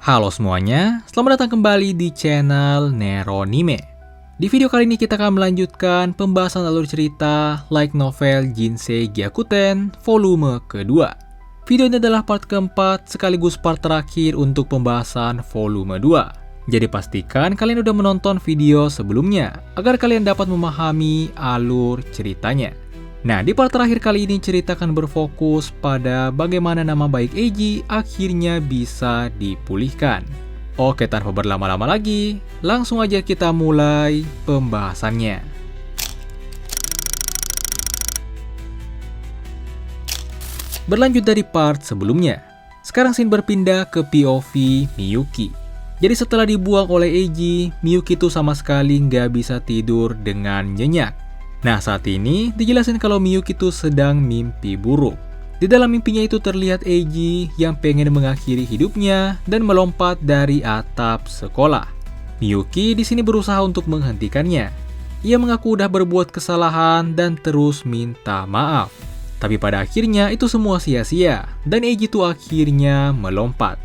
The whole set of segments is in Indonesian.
Halo semuanya, selamat datang kembali di channel Neronime. Di video kali ini kita akan melanjutkan pembahasan alur cerita light novel Jinsei Gyakuten volume kedua. Video ini adalah part keempat sekaligus part terakhir untuk pembahasan volume 2. Jadi pastikan kalian udah menonton video sebelumnya agar kalian dapat memahami alur ceritanya. Nah, di part terakhir kali ini cerita akan berfokus pada bagaimana nama baik Eiji akhirnya bisa dipulihkan. Oke, tanpa berlama-lama lagi, langsung aja kita mulai pembahasannya. Berlanjut dari part sebelumnya, sekarang scene berpindah ke POV Miyuki. Jadi setelah dibuang oleh Eiji, Miyuki tuh sama sekali nggak bisa tidur dengan nyenyak. Nah, saat ini dijelasin kalau Miyuki itu sedang mimpi buruk. Di dalam mimpinya itu terlihat Eiji yang pengen mengakhiri hidupnya dan melompat dari atap sekolah. Miyuki di sini berusaha untuk menghentikannya. Ia mengaku udah berbuat kesalahan dan terus minta maaf. Tapi pada akhirnya itu semua sia-sia dan Eiji itu akhirnya melompat.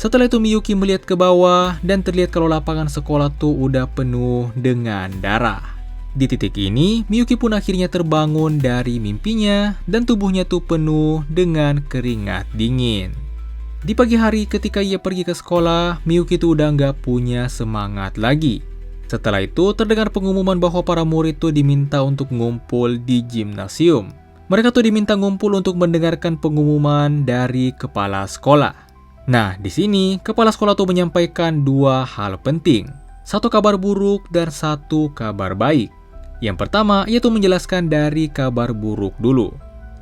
Setelah itu Miyuki melihat ke bawah dan terlihat kalau lapangan sekolah tuh udah penuh dengan darah. Di titik ini, Miyuki pun akhirnya terbangun dari mimpinya dan tubuhnya tuh penuh dengan keringat dingin. Di pagi hari ketika ia pergi ke sekolah, Miyuki tuh udah nggak punya semangat lagi. Setelah itu terdengar pengumuman bahwa para murid tuh diminta untuk ngumpul di gimnasium. Mereka tuh diminta ngumpul untuk mendengarkan pengumuman dari kepala sekolah. Nah, di sini kepala sekolah tuh menyampaikan dua hal penting. Satu kabar buruk dan satu kabar baik. Yang pertama, ia tuh menjelaskan dari kabar buruk dulu.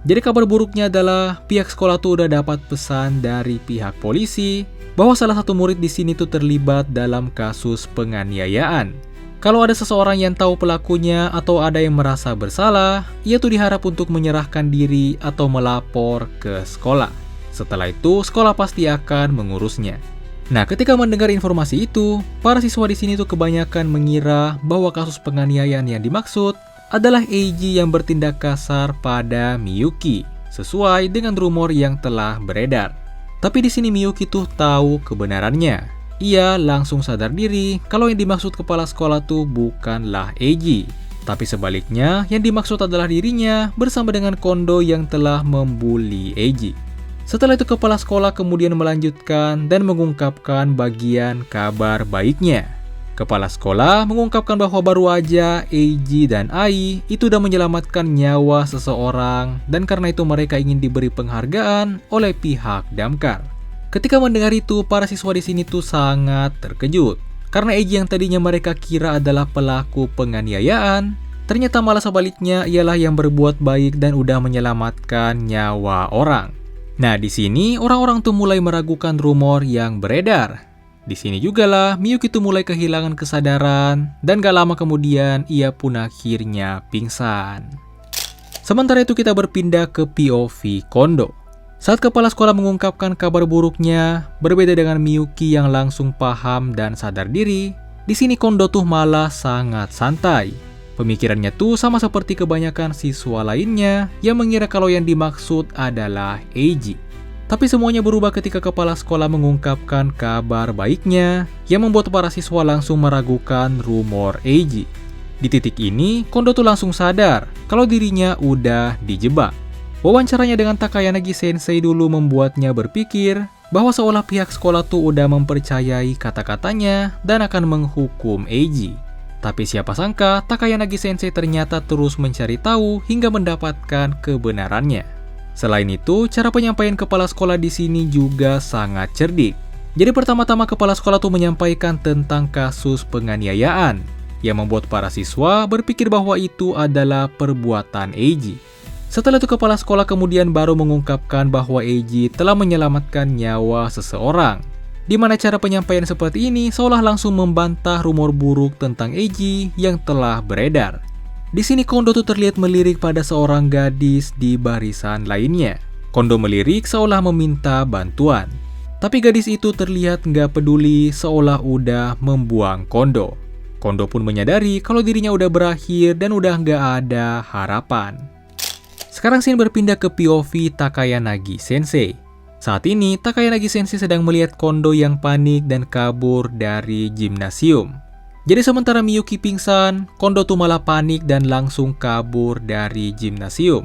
Jadi kabar buruknya adalah pihak sekolah tuh udah dapat pesan dari pihak polisi bahwa salah satu murid di sini tuh terlibat dalam kasus penganiayaan. Kalau ada seseorang yang tahu pelakunya atau ada yang merasa bersalah, ia tuh diharap untuk menyerahkan diri atau melapor ke sekolah. Setelah itu, sekolah pasti akan mengurusnya. Nah, ketika mendengar informasi itu, para siswa di sini tuh kebanyakan mengira bahwa kasus penganiayaan yang dimaksud adalah Eiji yang bertindak kasar pada Miyuki, sesuai dengan rumor yang telah beredar. Tapi di sini Miyuki tuh tahu kebenarannya. Ia langsung sadar diri kalau yang dimaksud kepala sekolah tuh bukanlah Eiji, tapi sebaliknya yang dimaksud adalah dirinya bersama dengan Kondo yang telah membuli Eiji. Setelah itu kepala sekolah kemudian melanjutkan dan mengungkapkan bagian kabar baiknya. Kepala sekolah mengungkapkan bahwa baru aja Eiji dan Ai itu sudah menyelamatkan nyawa seseorang dan karena itu mereka ingin diberi penghargaan oleh pihak damkar. Ketika mendengar itu, para siswa di sini tuh sangat terkejut. Karena Eiji yang tadinya mereka kira adalah pelaku penganiayaan, ternyata malah sebaliknya ialah yang berbuat baik dan udah menyelamatkan nyawa orang. Nah, di sini orang-orang tuh mulai meragukan rumor yang beredar. Di sini juga lah Miyuki tuh mulai kehilangan kesadaran dan gak lama kemudian ia pun akhirnya pingsan. Sementara itu kita berpindah ke POV Kondo. Saat kepala sekolah mengungkapkan kabar buruknya, berbeda dengan Miyuki yang langsung paham dan sadar diri, di sini Kondo tuh malah sangat santai. Pemikirannya tuh sama seperti kebanyakan siswa lainnya yang mengira kalau yang dimaksud adalah Eiji. Tapi semuanya berubah ketika kepala sekolah mengungkapkan kabar baiknya yang membuat para siswa langsung meragukan rumor Eiji. Di titik ini, Kondo tuh langsung sadar kalau dirinya udah dijebak. Wawancaranya dengan Takayanagi Sensei dulu membuatnya berpikir bahwa seolah pihak sekolah tuh udah mempercayai kata-katanya dan akan menghukum Eiji. Tapi siapa sangka Takayanagi Sensei ternyata terus mencari tahu hingga mendapatkan kebenarannya. Selain itu, cara penyampaian kepala sekolah di sini juga sangat cerdik. Jadi pertama-tama kepala sekolah tuh menyampaikan tentang kasus penganiayaan yang membuat para siswa berpikir bahwa itu adalah perbuatan Eiji. Setelah itu kepala sekolah kemudian baru mengungkapkan bahwa Eiji telah menyelamatkan nyawa seseorang. Di mana cara penyampaian seperti ini seolah langsung membantah rumor buruk tentang Eiji yang telah beredar. Di sini Kondo tuh terlihat melirik pada seorang gadis di barisan lainnya. Kondo melirik seolah meminta bantuan. Tapi gadis itu terlihat nggak peduli seolah udah membuang Kondo. Kondo pun menyadari kalau dirinya udah berakhir dan udah nggak ada harapan. Sekarang scene berpindah ke POV Takayanagi Sensei. Saat ini, Takayanagi Sensei sedang melihat Kondo yang panik dan kabur dari gimnasium. Jadi sementara Miyuki pingsan, Kondo tuh malah panik dan langsung kabur dari gimnasium.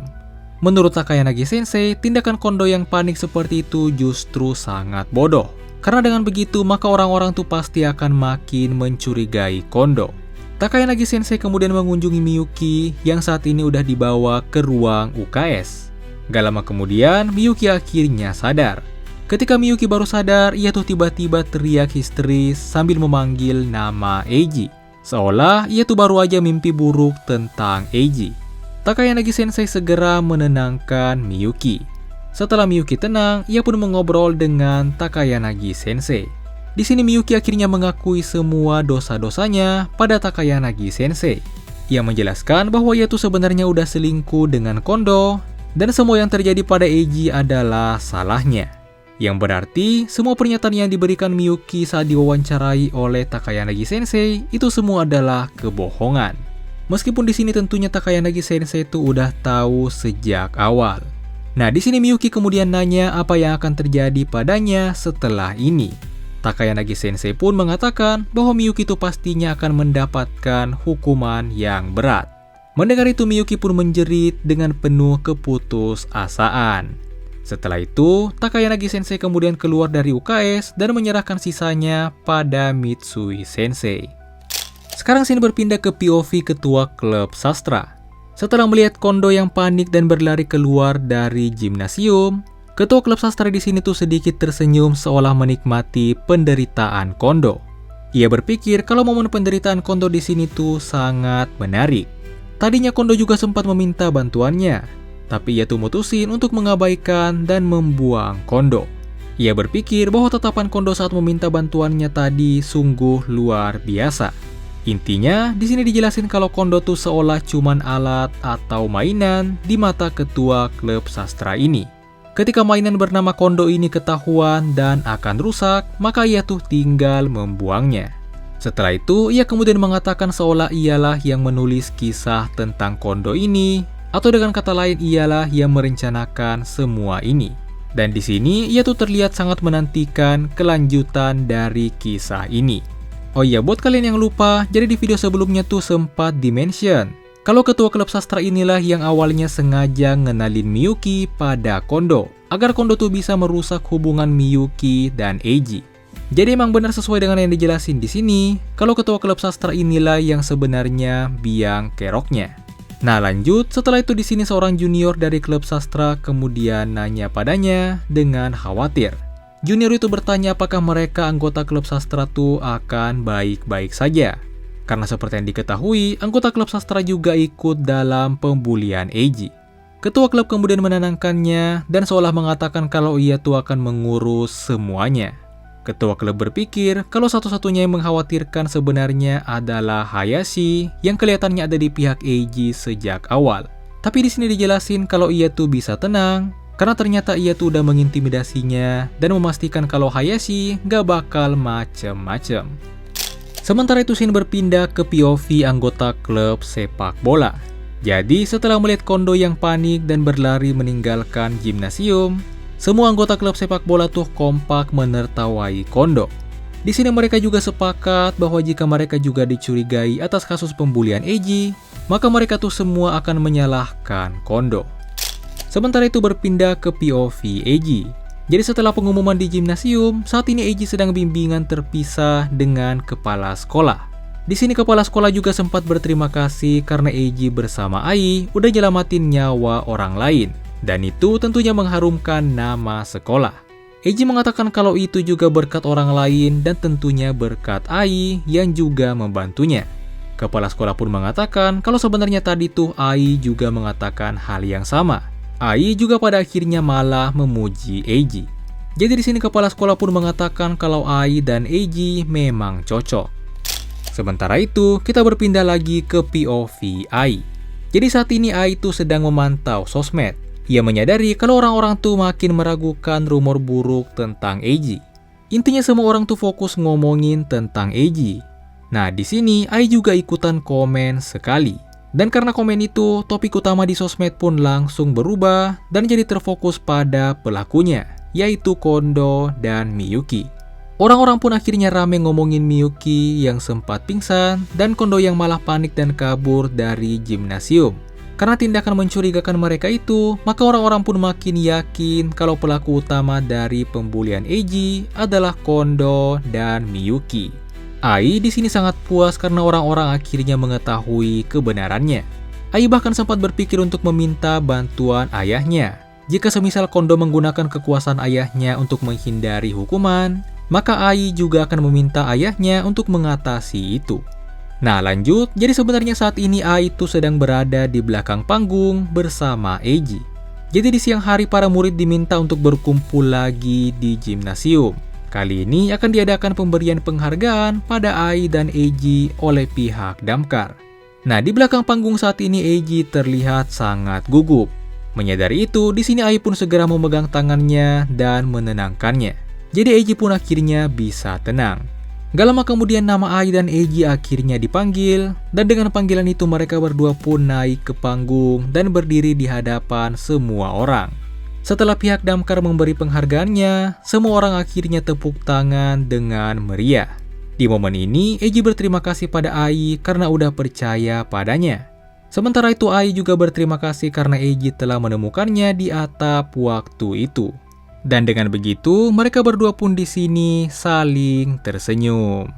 Menurut Takayanagi Sensei, tindakan Kondo yang panik seperti itu justru sangat bodoh. Karena dengan begitu, maka orang-orang tuh pasti akan makin mencurigai Kondo. Takayanagi Sensei kemudian mengunjungi Miyuki yang saat ini udah dibawa ke ruang UKS. Gak lama kemudian, Miyuki akhirnya sadar. Ketika Miyuki baru sadar, ia tuh tiba-tiba teriak histeris sambil memanggil nama Eiji. Seolah ia tuh baru aja mimpi buruk tentang Eiji. Takayanagi Sensei segera menenangkan Miyuki. Setelah Miyuki tenang, ia pun mengobrol dengan Takayanagi Sensei. Di sini Miyuki akhirnya mengakui semua dosa-dosanya pada Takayanagi Sensei. Ia menjelaskan bahwa ia tuh sebenarnya udah selingkuh dengan Kondo, dan semua yang terjadi pada Eiji adalah salahnya. Yang berarti, semua pernyataan yang diberikan Miyuki saat diwawancarai oleh Takayanagi Sensei itu semua adalah kebohongan. Meskipun di sini tentunya Takayanagi Sensei itu udah tahu sejak awal. Nah, di sini Miyuki kemudian nanya apa yang akan terjadi padanya setelah ini. Takayanagi Sensei pun mengatakan bahwa Miyuki itu pastinya akan mendapatkan hukuman yang berat. Mendengar itu Miyuki pun menjerit dengan penuh keputusasaan. Setelah itu, Takayanagi Sensei kemudian keluar dari UKS dan menyerahkan sisanya pada Mitsui Sensei. Sekarang scene berpindah ke POV ketua klub sastra. Setelah melihat Kondo yang panik dan berlari keluar dari gimnasium, ketua klub sastra di sini tuh sedikit tersenyum seolah menikmati penderitaan Kondo. Ia berpikir kalau momen penderitaan Kondo di sini tuh sangat menarik. Tadinya Kondo juga sempat meminta bantuannya, tapi ia tuh mutusin untuk mengabaikan dan membuang Kondo. Ia berpikir bahwa tatapan Kondo saat meminta bantuannya tadi sungguh luar biasa. Intinya, di sini dijelasin kalau Kondo tuh seolah cuman alat atau mainan di mata ketua klub sastra ini. Ketika mainan bernama Kondo ini ketahuan dan akan rusak, maka ia tuh tinggal membuangnya. Setelah itu, ia kemudian mengatakan seolah ialah yang menulis kisah tentang Kondo ini, atau dengan kata lain ialah yang merencanakan semua ini. Dan di sini, ia tuh terlihat sangat menantikan kelanjutan dari kisah ini. Oh iya, buat kalian yang lupa, jadi di video sebelumnya tuh sempat di-mention kalau ketua klub sastra inilah yang awalnya sengaja ngenalin Miyuki pada Kondo, agar Kondo tuh bisa merusak hubungan Miyuki dan Eiji. Jadi emang benar sesuai dengan yang dijelasin di sini, kalau ketua klub sastra inilah yang sebenarnya biang keroknya. Nah lanjut, setelah itu di sini seorang junior dari klub sastra kemudian nanya padanya dengan khawatir. Junior itu bertanya apakah mereka anggota klub sastra tuh akan baik-baik saja. Karena seperti yang diketahui, anggota klub sastra juga ikut dalam pembulian Eiji. Ketua klub kemudian menenangkannya dan seolah mengatakan kalau ia tuh akan mengurus semuanya. Ketua klub berpikir kalau satu-satunya yang mengkhawatirkan sebenarnya adalah Hayashi yang kelihatannya ada di pihak Eiji sejak awal. Tapi di sini dijelasin kalau ia tuh bisa tenang karena ternyata ia tuh udah mengintimidasinya dan memastikan kalau Hayashi gak bakal macem-macem. Sementara itu scene berpindah ke POV anggota klub sepak bola. Jadi setelah melihat Kondo yang panik dan berlari meninggalkan gimnasium, semua anggota klub sepak bola tuh kompak menertawai Kondo. Di sini mereka juga sepakat bahwa jika mereka juga dicurigai atas kasus pembulian Eiji, maka mereka tuh semua akan menyalahkan Kondo. Sementara itu berpindah ke POV Eiji. Jadi setelah pengumuman di gimnasium, saat ini Eiji sedang bimbingan terpisah dengan kepala sekolah. Di sini kepala sekolah juga sempat berterima kasih karena Eiji bersama Ai udah nyelamatin nyawa orang lain. Dan itu tentunya mengharumkan nama sekolah. Eiji mengatakan kalau itu juga berkat orang lain dan tentunya berkat Ai yang juga membantunya. Kepala sekolah pun mengatakan kalau sebenarnya tadi tuh Ai juga mengatakan hal yang sama. Ai juga pada akhirnya malah memuji Eiji. Jadi di sini kepala sekolah pun mengatakan kalau Ai dan Eiji memang cocok. Sementara itu, kita berpindah lagi ke POV Ai. Jadi saat ini Ai tuh sedang memantau sosmed. Ia menyadari kalau orang-orang tuh makin meragukan rumor buruk tentang Eiji. Intinya semua orang tuh fokus ngomongin tentang Eiji. Nah, di sini Ai juga ikutan komen sekali. Dan karena komen itu, topik utama di sosmed pun langsung berubah dan jadi terfokus pada pelakunya. yaitu Kondo dan Miyuki. Orang-orang pun akhirnya rame ngomongin Miyuki yang sempat pingsan dan Kondo yang malah panik dan kabur dari gimnasium. Karena tindakan mencurigakan mereka itu, maka orang-orang pun makin yakin kalau pelaku utama dari pembulian Eiji adalah Kondo dan Miyuki. Ai di sini sangat puas karena orang-orang akhirnya mengetahui kebenarannya. Ai bahkan sempat berpikir untuk meminta bantuan ayahnya. Jika semisal Kondo menggunakan kekuasaan ayahnya untuk menghindari hukuman, maka Ai juga akan meminta ayahnya untuk mengatasi itu. Nah lanjut, jadi sebenarnya saat ini Ai itu sedang berada di belakang panggung bersama Eiji. Jadi di siang hari para murid diminta untuk berkumpul lagi di gimnasium. Kali ini akan diadakan pemberian penghargaan pada Ai dan Eiji oleh pihak damkar. Nah di belakang panggung saat ini Eiji terlihat sangat gugup. Menyadari itu, di sini Ai pun segera memegang tangannya dan menenangkannya. Jadi Eiji pun akhirnya bisa tenang. Gak lama kemudian nama Ai dan Eiji akhirnya dipanggil, dan dengan panggilan itu mereka berdua pun naik ke panggung dan berdiri di hadapan semua orang. Setelah pihak damkar memberi penghargaannya, semua orang akhirnya tepuk tangan dengan meriah. Di momen ini, Eiji berterima kasih pada Ai karena udah percaya padanya. Sementara itu Ai juga berterima kasih karena Eiji telah menemukannya di atap waktu itu. Dan dengan begitu, mereka berdua pun di sini saling tersenyum.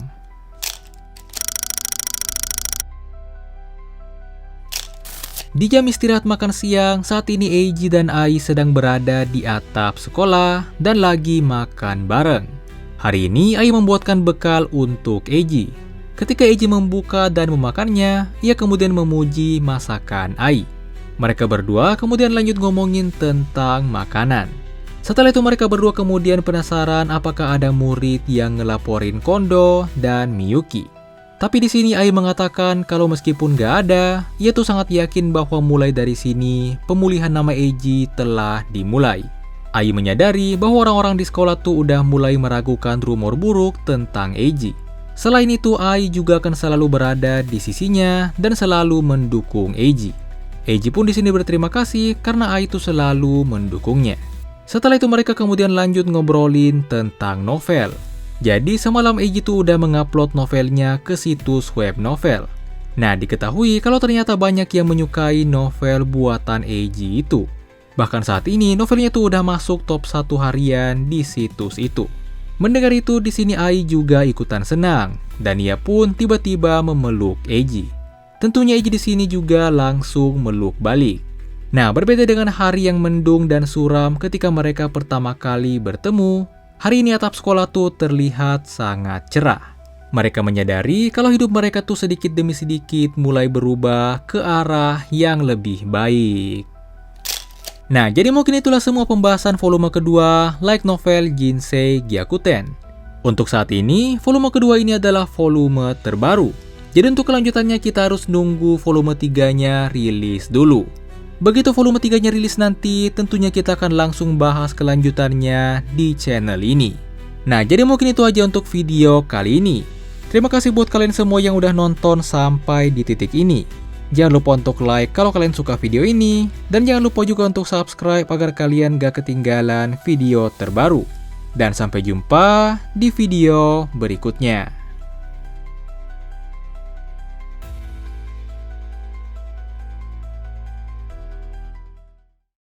Di jam istirahat makan siang, saat ini Eiji dan Ai sedang berada di atap sekolah dan lagi makan bareng. Hari ini Ai membuatkan bekal untuk Eiji. Ketika Eiji membuka dan memakannya, ia kemudian memuji masakan Ai. Mereka berdua kemudian lanjut ngomongin tentang makanan. Setelah itu mereka berdua kemudian penasaran apakah ada murid yang ngelaporin Kondo dan Miyuki. Tapi di sini Ai mengatakan kalau meskipun gak ada, ia tuh sangat yakin bahwa mulai dari sini pemulihan nama Eiji telah dimulai. Ai menyadari bahwa orang-orang di sekolah tuh udah mulai meragukan rumor buruk tentang Eiji. Selain itu Ai juga akan selalu berada di sisinya dan selalu mendukung Eiji. Eiji pun di sini berterima kasih karena Ai tuh selalu mendukungnya. Setelah itu mereka kemudian lanjut ngobrolin tentang novel. Jadi semalam Eiji tuh udah mengupload novelnya ke situs web novel. Nah diketahui kalau ternyata banyak yang menyukai novel buatan Eiji itu. Bahkan saat ini novelnya tuh udah masuk top 1 harian di situs itu. Mendengar itu di sini Ai juga ikutan senang dan ia pun tiba-tiba memeluk Eiji. Tentunya Eiji di sini juga langsung meluk balik. Nah, berbeda dengan hari yang mendung dan suram ketika mereka pertama kali bertemu, hari ini atap sekolah tuh terlihat sangat cerah. Mereka menyadari kalau hidup mereka tuh sedikit demi sedikit mulai berubah ke arah yang lebih baik. Nah, jadi mungkin itulah semua pembahasan volume kedua light novel Jinsei Gyakuten. Untuk saat ini, volume kedua ini adalah volume terbaru. Jadi untuk kelanjutannya kita harus nunggu volume 3-nya rilis dulu. Begitu volume 3-nya rilis nanti, tentunya kita akan langsung bahas kelanjutannya di channel ini. Nah, jadi mungkin itu aja untuk video kali ini. Terima kasih buat kalian semua yang udah nonton sampai di titik ini. Jangan lupa untuk like kalau kalian suka video ini. Dan jangan lupa juga untuk subscribe agar kalian gak ketinggalan video terbaru. Dan sampai jumpa di video berikutnya.